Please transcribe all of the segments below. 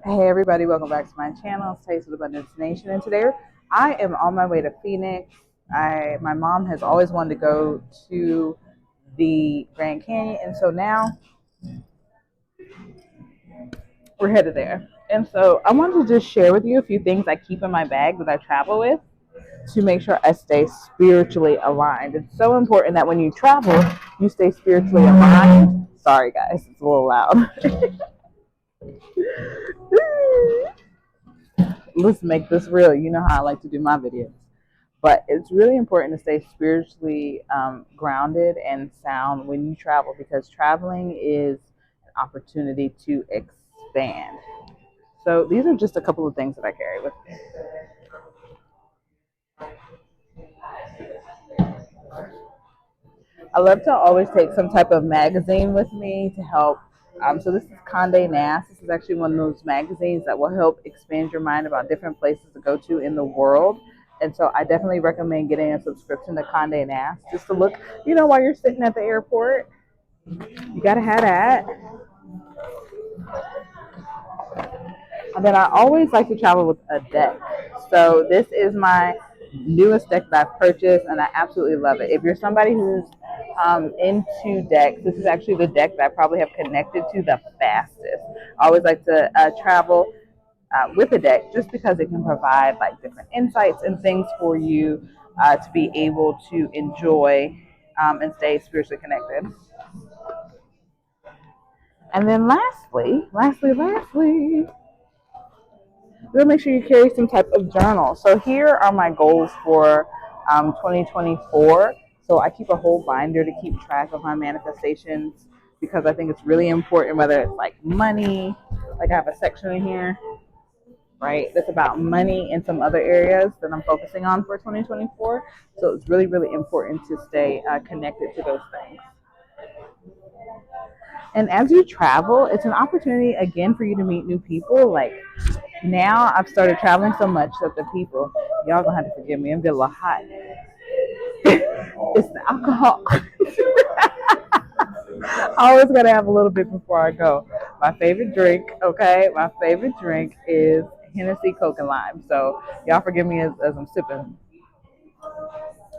Hey everybody, welcome back to my channel, it's Taste of Abundance Nation, and today I am on my way to Phoenix. My mom has always wanted to go to the Grand Canyon, and so now we're headed there. And so I wanted to just share with you a few things I keep in my bag that I travel with to make sure I stay spiritually aligned. It's so important that when you travel, you stay spiritually aligned. Sorry guys, it's a little loud. Let's make this real. You know how I like to do my videos. But it's really important to stay spiritually grounded and sound when you travel, because traveling is an opportunity to expand. So these are just a couple of things that I carry with me. I love to always take some type of magazine with me to help. So this is Condé Nast. This is actually one of those magazines that will help expand your mind about different places to go to in the world. And so I definitely recommend getting a subscription to Condé Nast just to look, while you're sitting at the airport. You gotta have that. And then I always like to travel with a deck. So this is my newest deck that I've purchased, and I absolutely love it. If you're somebody who's into decks, this is actually the deck that I probably have connected to the fastest. I always like to travel with a deck just because it can provide like different insights and things for you to be able to enjoy and stay spiritually connected. And then lastly, you'll make sure you carry some type of journal. So here are my goals for 2024. So I keep a whole binder to keep track of my manifestations because I think it's really important, whether it's like money, like I have a section in here, right, that's about money and some other areas that I'm focusing on for 2024. So it's really, really important to stay connected to those things. And as you travel, it's an opportunity again for you to meet new people. Like now I've started traveling so much that the people, y'all gonna have to forgive me, I'm getting a little hot. It's the alcohol. I always gotta have a little bit before I go. My favorite drink, okay? My favorite drink is Hennessy Coke and Lime. So y'all forgive me as I'm sipping.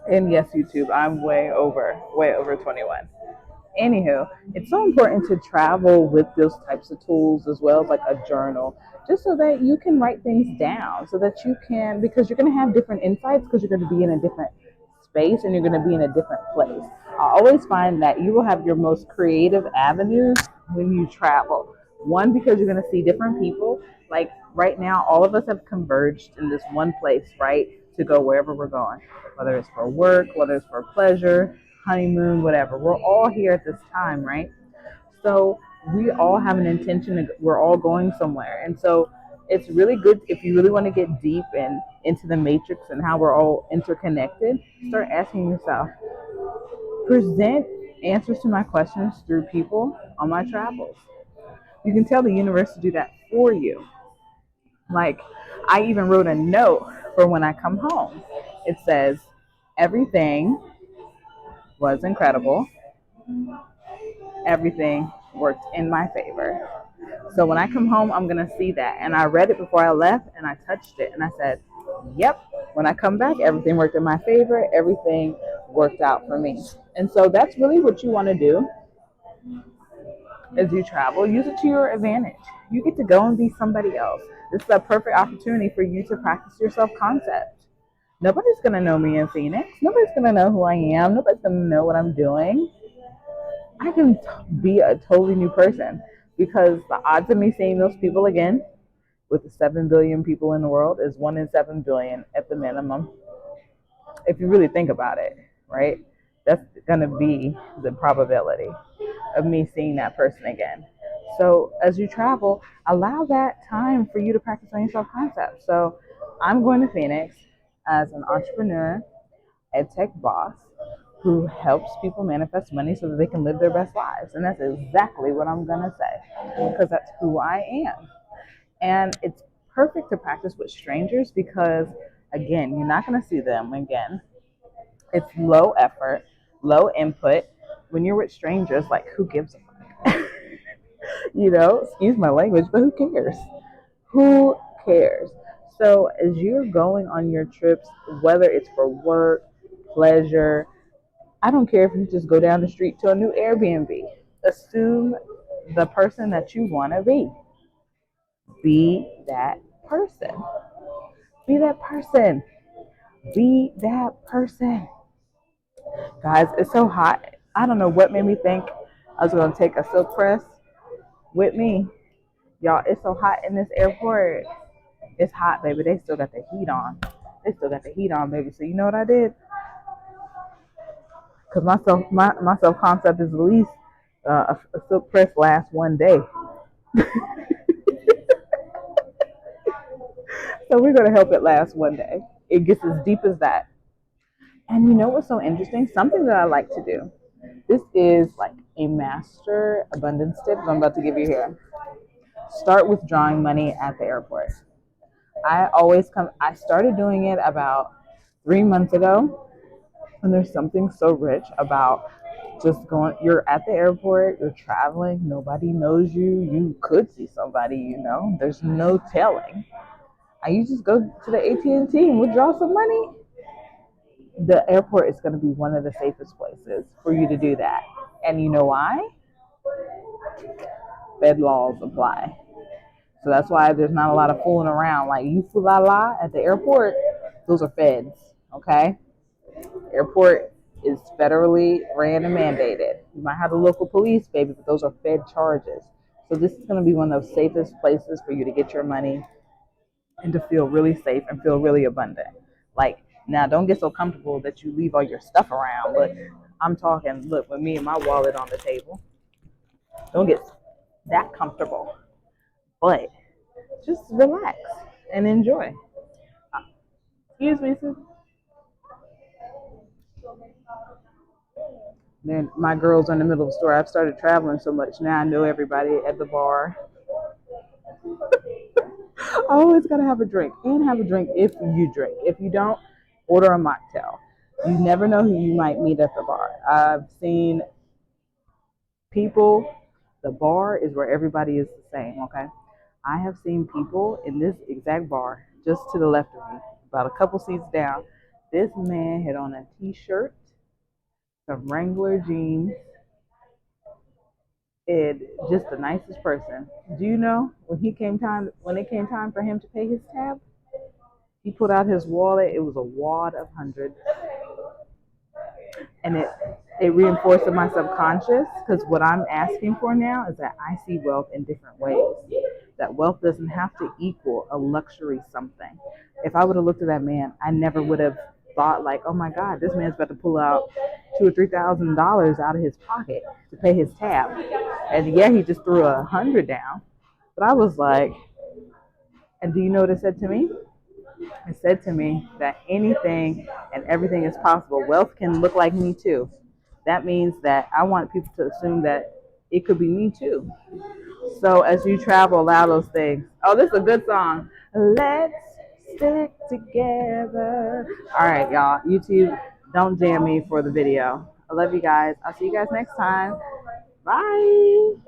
And yes, YouTube, I'm way over 21. Anywho, it's so important to travel with those types of tools as well as like a journal, just so that you can write things down, so that you can, because you're going to have different insights because you're going to be in a different space and you're going to be in a different place. I always find that you will have your most creative avenues when you travel. One, because you're going to see different people. Like right now, all of us have converged in this one place, right, to go wherever we're going, whether it's for work, whether it's for pleasure, honeymoon, whatever. We're all here at this time, right? So we all have an intention. We're all going somewhere, and so it's really good if you really want to get deep and into the matrix and how we're all interconnected. Start asking yourself, present answers to my questions through people on my travels. You can tell the universe to do that for you. Like, I even wrote a note for when I come home. It says, everything was incredible. Everything worked in my favor. So when I come home, I'm going to see that. And I read it before I left and I touched it and I said, yep, when I come back, everything worked in my favor. Everything worked out for me. And so that's really what you want to do as you travel. Use it to your advantage. You get to go and be somebody else. This is a perfect opportunity for you to practice your self-concept. Nobody's going to know me in Phoenix. Nobody's going to know who I am. Nobody's going to know what I'm doing. I can be a totally new person, because the odds of me seeing those people again with the 7 billion people in the world is 1 in 7 billion at the minimum. If you really think about it, right? That's going to be the probability of me seeing that person again. So as you travel, allow that time for you to practice on your self-concept. So I'm going to Phoenix as an entrepreneur, ed tech boss, who helps people manifest money so that they can live their best lives. And that's exactly what I'm going to say, because that's who I am. And it's perfect to practice with strangers because, again, you're not going to see them again. It's low effort, low input. When you're with strangers, like, who gives a fuck? Excuse my language, but who cares? Who cares? So as you're going on your trips, whether it's for work, pleasure, I don't care if you just go down the street to a new Airbnb. Assume the person that you want to be. Be that person. Be that person. Be that person. Guys, it's so hot. I don't know what made me think I was going to take a silk press with me. Y'all, it's so hot in this airport. It's hot, baby. They still got the heat on. They still got the heat on, baby. So you know what I did? Because my self concept is at least a silk press lasts one day. So we're going to help it last one day. It gets as deep as that. And you know what's so interesting? Something that I like to do. This is like a master abundance tip I'm about to give you here. Start withdrawing money at the airport. I started doing it about 3 months ago. And there's something so rich about just going, you're at the airport, you're traveling, nobody knows you. You could see somebody, there's no telling. And you just go to the AT&T and withdraw some money. The airport is going to be one of the safest places for you to do that. And you know why? Fed laws apply. So that's why there's not a lot of fooling around. Like you fool la la at the airport, those are feds, okay? Airport is federally ran and mandated. You might have the local police, baby, but those are fed charges. So this is going to be one of those safest places for you to get your money and to feel really safe and feel really abundant. Like, now don't get so comfortable that you leave all your stuff around. But I'm talking, look, with me and my wallet on the table. Don't get that comfortable. But just relax and enjoy. Excuse me, sis. Then my girls are in the middle of the store. I've started traveling so much now. I know everybody at the bar. I always gotta have a drink and have a drink if you drink. If you don't, order a mocktail. You never know who you might meet at the bar. I've seen people. The bar is where everybody is the same. Okay, I have seen people in this exact bar just to the left of me, about a couple seats down. This man had on a t-shirt, some Wrangler jeans, and just the nicest person. Do you know when it came time for him to pay his tab, he put out his wallet. It was a wad of hundreds, and it reinforced in my subconscious because what I'm asking for now is that I see wealth in different ways. That wealth doesn't have to equal a luxury something. If I would have looked at that man, I never would have thought like, oh my God, this man's about to pull out $2,000 or $3,000 out of his pocket to pay his tab. And yeah, he just threw 100 down. But I was like, and do you know what it said to me? It said to me that anything and everything is possible. Wealth can look like me too. That means that I want people to assume that it could be me too. So as you travel, allow those things. Oh, this is a good song. Let's stick together. All right, y'all. YouTube, don't jam me for the video. I love you guys. I'll see you guys next time. Bye.